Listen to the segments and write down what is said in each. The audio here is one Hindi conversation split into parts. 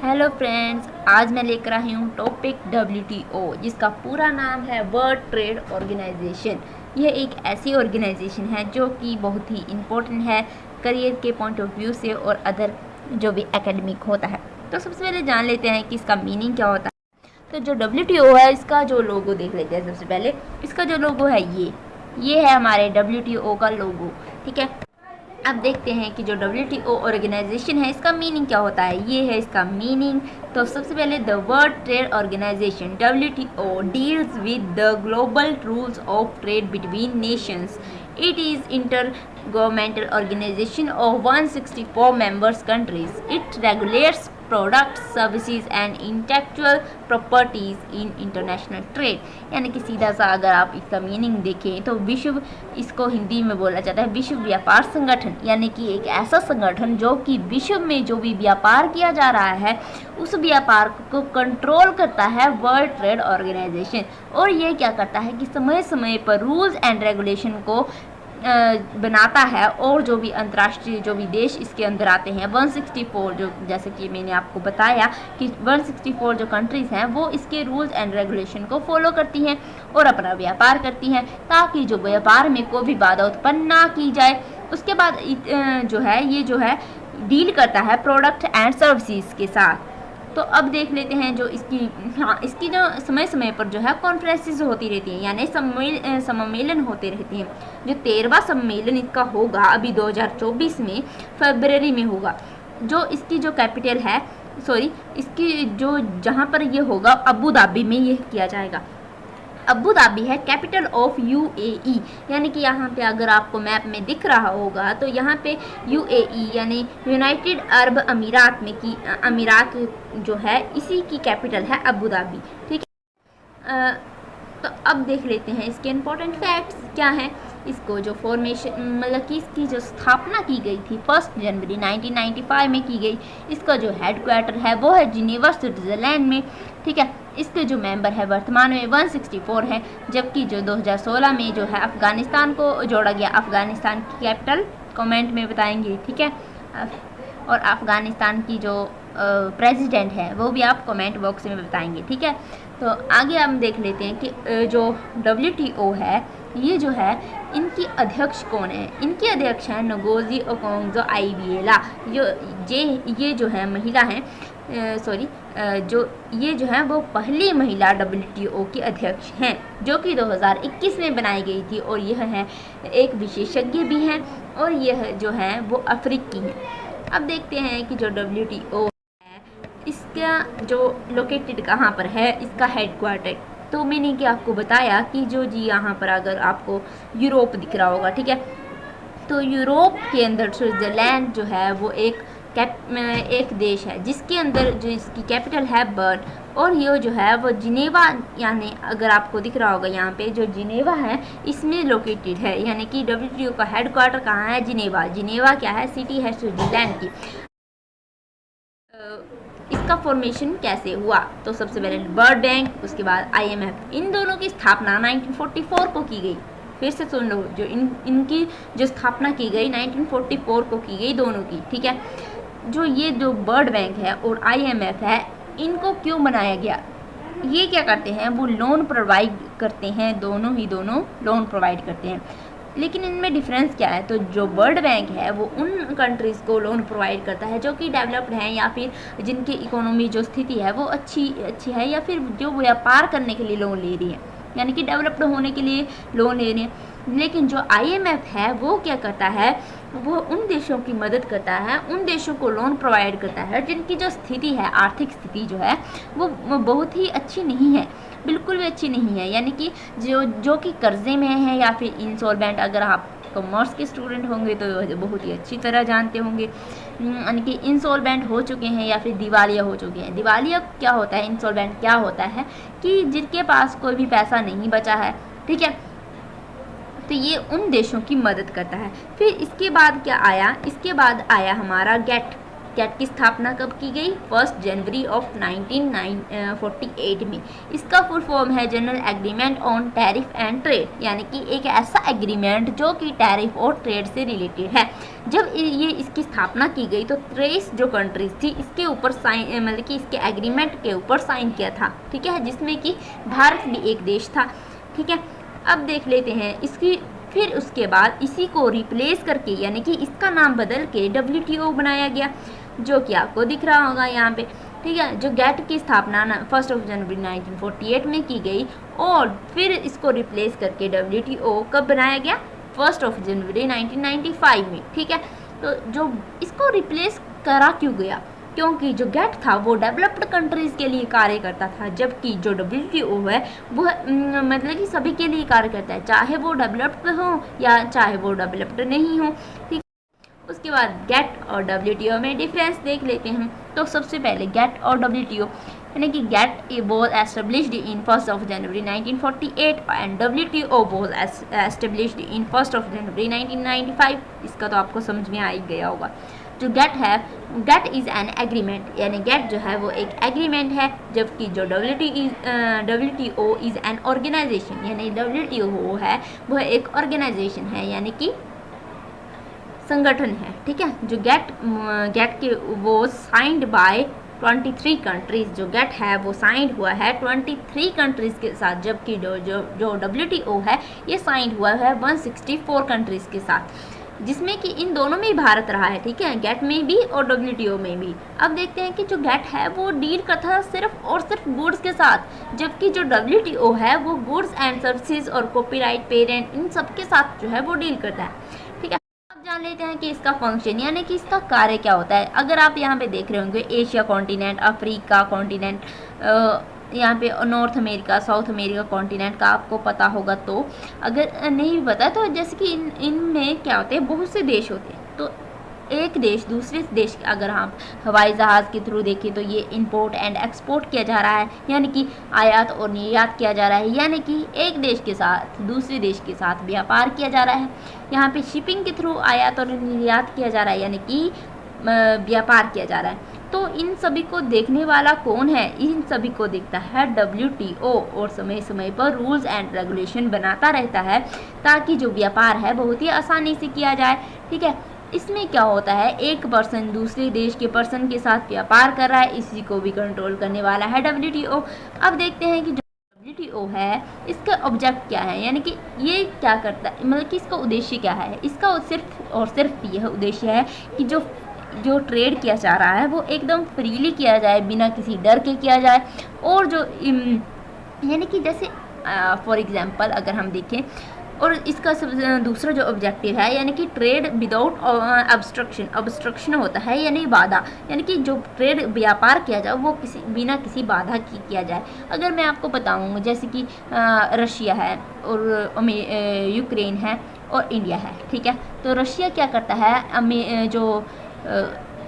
हेलो फ्रेंड्स, आज मैं लेकर आई हूँ टॉपिक WTO, जिसका पूरा नाम है वर्ल्ड ट्रेड ऑर्गेनाइजेशन। यह एक ऐसी ऑर्गेनाइजेशन है जो कि बहुत ही इम्पोर्टेंट है करियर के पॉइंट ऑफ व्यू से और अदर जो भी एकेडमिक होता है। तो सबसे पहले जान लेते हैं कि इसका मीनिंग क्या होता है। तो जो WTO है, इसका जो लोगो देख लेते हैं। सबसे पहले इसका जो लोगो है ये है हमारे WTO का लोगो। ठीक है, अब देखते हैं कि जो WTO ऑर्गेनाइजेशन है इसका मीनिंग क्या होता है। ये है इसका मीनिंग। तो सबसे पहले the World Trade Organization WTO deals with the global rules of trade between nations. It is intergovernmental organization of 164 members countries. It regulates products, services and intellectual properties in international trade। यानी कि सीधा सा अगर आप इसका मीनिंग देखें तो विश्व, इसको हिंदी में बोला जाता है विश्व व्यापार संगठन, यानी कि एक ऐसा संगठन जो कि विश्व में जो भी व्यापार किया जा रहा है उस व्यापार को कंट्रोल करता है वर्ल्ड ट्रेड ऑर्गेनाइजेशन। और ये क्या करता है कि समय समय पर रूल्स एंड रेगुलेशन को बनाता है, और जो भी अंतर्राष्ट्रीय जो भी देश इसके अंदर आते हैं 164, जो जैसे कि मैंने आपको बताया कि 164 जो कंट्रीज़ हैं वो इसके रूल्स एंड रेगुलेशन को फॉलो करती हैं और अपना व्यापार करती हैं, ताकि जो व्यापार में कोई भी बाधा उत्पन्न ना की जाए। उसके बाद जो है डील करता है प्रोडक्ट एंड सर्विसेज के साथ। तो अब देख लेते हैं जो इसकी जो समय समय पर जो है कॉन्फ्रेंसेस होती रहती हैं, यानी सम्मेलन होते रहते हैं। जो 13वां सम्मेलन इसका होगा अभी 2024 में फरवरी में होगा। जो इसकी जो कैपिटल है, इसकी जो जहाँ पर ये होगा अबू धाबी में ये किया जाएगा। अबू धाबी है कैपिटल ऑफ UAE, यानी कि यहाँ पे अगर आपको मैप में दिख रहा होगा तो यहाँ पे UAE यानी यूनाइटेड अरब अमीरात में की अमीरात जो है इसी की कैपिटल है अबू धाबी। ठीक है, तो अब देख लेते हैं इसके इम्पोर्टेंट फैक्ट्स क्या हैं। इसको जो फॉर्मेशन मतलब कि इसकी जो स्थापना की गई थी 1 जनवरी 1995 में की गई। इसका जो हेडक्वार्टर है वो है जिनेवा स्विट्ज़रलैंड में। ठीक है, इसके जो मेंबर है वर्तमान में 164 है, जबकि जो 2016 में जो है अफ़गानिस्तान को जोड़ा गया। अफ़गानिस्तान की कैपिटल कमेंट में बताएंगे। ठीक है, और अफ़गानिस्तान की जो प्रेसिडेंट है वो भी आप कमेंट बॉक्स में बताएंगे। ठीक है, तो आगे हम देख लेते हैं कि जो WTO है ये जो है इनकी अध्यक्ष कौन है। इनकी अध्यक्ष हैं नगोजी ओकोंजो आइबिएला। ये जो है महिला हैं, जो है वो पहली महिला WTO की अध्यक्ष हैं, जो कि 2021 में बनाई गई थी। और यह है एक विशेषज्ञ भी हैं और यह जो है वो अफ्रीकी हैं। अब देखते हैं कि जो WTO है इसका जो लोकेटेड कहाँ पर है, इसका हेडक्वार्टर। तो मैंने क्या आपको बताया कि यहाँ पर अगर आपको यूरोप दिख रहा होगा, ठीक है, तो यूरोप के अंदर स्विट्ज़रलैंड जो है वो एक देश है जिसके अंदर जो इसकी कैपिटल है बर्न, और ये जो है वो जिनेवा, यानी अगर आपको दिख रहा होगा यहाँ पे जो जिनेवा है इसमें लोकेटेड है। यानी कि WTO का हेडक्वार्टर कहाँ है, जिनेवा क्या है, सिटी है स्विट्ज़रलैंड की। इसका फॉर्मेशन कैसे हुआ, तो सबसे पहले वर्ल्ड बैंक, उसके बाद IMF, इन दोनों की स्थापना 1944 को की गई। फिर से सुन लो, जो इनकी जो स्थापना की गई 1944 को की गई दोनों की। ठीक है, जो वर्ल्ड बैंक है और IMF है, इनको क्यों बनाया गया, ये क्या करते हैं, वो लोन प्रोवाइड करते हैं, दोनों लोन प्रोवाइड करते हैं। लेकिन इनमें डिफरेंस क्या है, तो जो वर्ल्ड बैंक है वो उन कंट्रीज़ को लोन प्रोवाइड करता है जो कि डेवलप्ड हैं, या फिर जिनकी इकोनॉमी जो स्थिति है वो अच्छी है, या फिर जो व्यापार करने के लिए लोन ले रही है, यानी कि डेवलप्ड होने के लिए लोन ले रहे हैं। लेकिन जो IMF है वो क्या करता है, वो उन देशों की मदद करता है, उन देशों को लोन प्रोवाइड करता है जिनकी जो स्थिति है, आर्थिक स्थिति जो है वो बहुत ही अच्छी नहीं है, बिल्कुल भी अच्छी नहीं है। यानी कि जो कि कर्जे में है या फिर इंसॉल्वेंट। अगर आप कॉमर्स के स्टूडेंट होंगे तो बहुत ही अच्छी तरह जानते होंगे, यानी कि इंसॉल्वेंट हो चुके हैं या फिर दिवालिया हो चुके हैं। दिवालिया क्या होता है, इंसॉल्वेंट क्या होता है कि जिनके पास कोई भी पैसा नहीं बचा है। ठीक है, तो ये उन देशों की मदद करता है। फिर इसके बाद क्या आया, इसके बाद आया हमारा गेट की स्थापना कब की गई, 1 जनवरी ऑफ 1948 में। इसका फुल फॉर्म है general agreement on tariff and trade, यानी कि एक ऐसा एग्रीमेंट जो कि टैरिफ और ट्रेड से रिलेटेड है। जब ये इसकी स्थापना की गई तो 23 जो कंट्रीज थी इसके ऊपर साइन, मतलब कि इसके एग्रीमेंट के ऊपर साइन किया था, ठीक है, जिसमें कि भारत भी एक देश था, ठीक है। अब देख लेते हैं इसकी, फिर उसके बाद इसी को रिप्लेस करके यानी कि इसका नाम बदल के WTO बनाया गया, जो कि आपको दिख रहा होगा यहाँ पे, ठीक है। जो गेट की स्थापना 1 जनवरी 1948 में की गई और फिर इसको रिप्लेस करके WTO कब बनाया गया, 1 जनवरी 1995 में, ठीक है। तो जो इसको रिप्लेस करा क्यों गया, क्योंकि जो गेट था वो डेवलप्ड कंट्रीज़ के लिए कार्य करता था, जबकि जो WTO है वो मतलब कि सभी के लिए कार्य करता है, चाहे वो डेवलप्ड हो या चाहे वो डेवलप्ड नहीं हो, ठीक। उसके बाद गेट और WTO में डिफरेंस देख लेते हैं। तो सबसे पहले गेट और WTO, यानी कि GATT was established in 1 January 1948 and WTO was established in 1 January 1995। इसका तो आपको समझ में आ ही गया होगा। जो गेट है, गेट इज़ एन एग्रीमेंट, यानी गेट जो है वो एक एग्रीमेंट है, जबकि जो WTO इज़ एन ऑर्गेनाइजेशन, यानी WTO है वो एक ऑर्गेनाइजेशन है, यानी कि संगठन है, ठीक है। जो गेट के वो साइंड बाय 23 कंट्रीज़, जो गेट है वो साइंड हुआ है 23 कंट्रीज़ के साथ, जबकि जो WTO है ये साइंड हुआ है 164 कंट्रीज़ के साथ, जिसमें कि इन दोनों में ही भारत रहा है, ठीक है, गेट में भी और WTO में भी। अब देखते हैं कि जो गेट है वो डील करता है सिर्फ और सिर्फ गुड्स के साथ, जबकि जो WTO है वो गुड्स एंड सर्विसेज और कॉपीराइट, पेटेंट, इन सब के साथ जो है वो डील करता है, ठीक है। अब जान लेते हैं कि इसका फंक्शन यानी कि इसका कार्य क्या होता है। अगर आप यहाँ पे देख रहे होंगे एशिया कॉन्टिनेंट, अफ्रीका कॉन्टिनेंट, यहाँ पे north America, south America continent का आपको पता होगा, तो अगर नहीं भी पता तो जैसे कि इनमें क्या होते हैं, बहुत से देश होते हैं। तो एक देश दूसरे देश, अगर हम हवाई जहाज़ के थ्रू देखें तो ये इंपोर्ट एंड एक्सपोर्ट किया जा रहा है, यानी कि आयात और निर्यात किया जा रहा है, यानी कि एक देश के साथ दूसरे देश के साथ व्यापार किया जा रहा है। यहाँ पे शिपिंग के थ्रू आयात और निर्यात किया जा रहा है, यानी कि व्यापार किया जा रहा है। तो इन सभी को देखने वाला कौन है, इन सभी को देखता है WTO, और समय समय पर रूल्स एंड रेगुलेशन बनाता रहता है ताकि जो व्यापार है बहुत ही आसानी से किया जाए, ठीक है। इसमें क्या होता है, एक पर्सन दूसरे देश के पर्सन के साथ व्यापार कर रहा है, इसी को भी कंट्रोल करने वाला है WTO। अब देखते हैं कि जो WTO है इसका ऑब्जेक्ट क्या है, यानी कि ये क्या करता है, मतलब कि इसका उद्देश्य क्या है। इसका सिर्फ और सिर्फ यह उद्देश्य है कि जो ट्रेड किया जा रहा है वो एकदम फ्रीली किया जाए, बिना किसी डर के किया जाए, और जो यानी कि जैसे फॉर एग्जांपल अगर हम देखें, और इसका दूसरा जो ऑब्जेक्टिव है यानी कि ट्रेड विदाउट ऑब्स्ट्रक्शन होता है, यानी बाधा, यानी कि जो ट्रेड व्यापार किया जाए वो बिना किसी बाधा की किया जाए। अगर मैं आपको बताऊँ जैसे कि रशिया है और यूक्रेन है और इंडिया है, ठीक है। तो रशिया क्या करता है, जो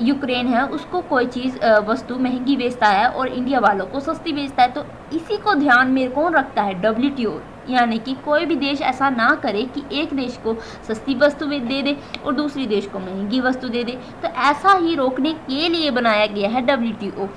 यूक्रेन है उसको कोई चीज़ वस्तु महंगी बेचता है और इंडिया वालों को सस्ती बेचता है। तो इसी को ध्यान में कौन रखता है, WTO, यानी कि कोई भी देश ऐसा ना करे कि एक देश को सस्ती वस्तु दे दे और दूसरी देश को महंगी वस्तु दे दे। तो ऐसा ही रोकने के लिए बनाया गया है WTO।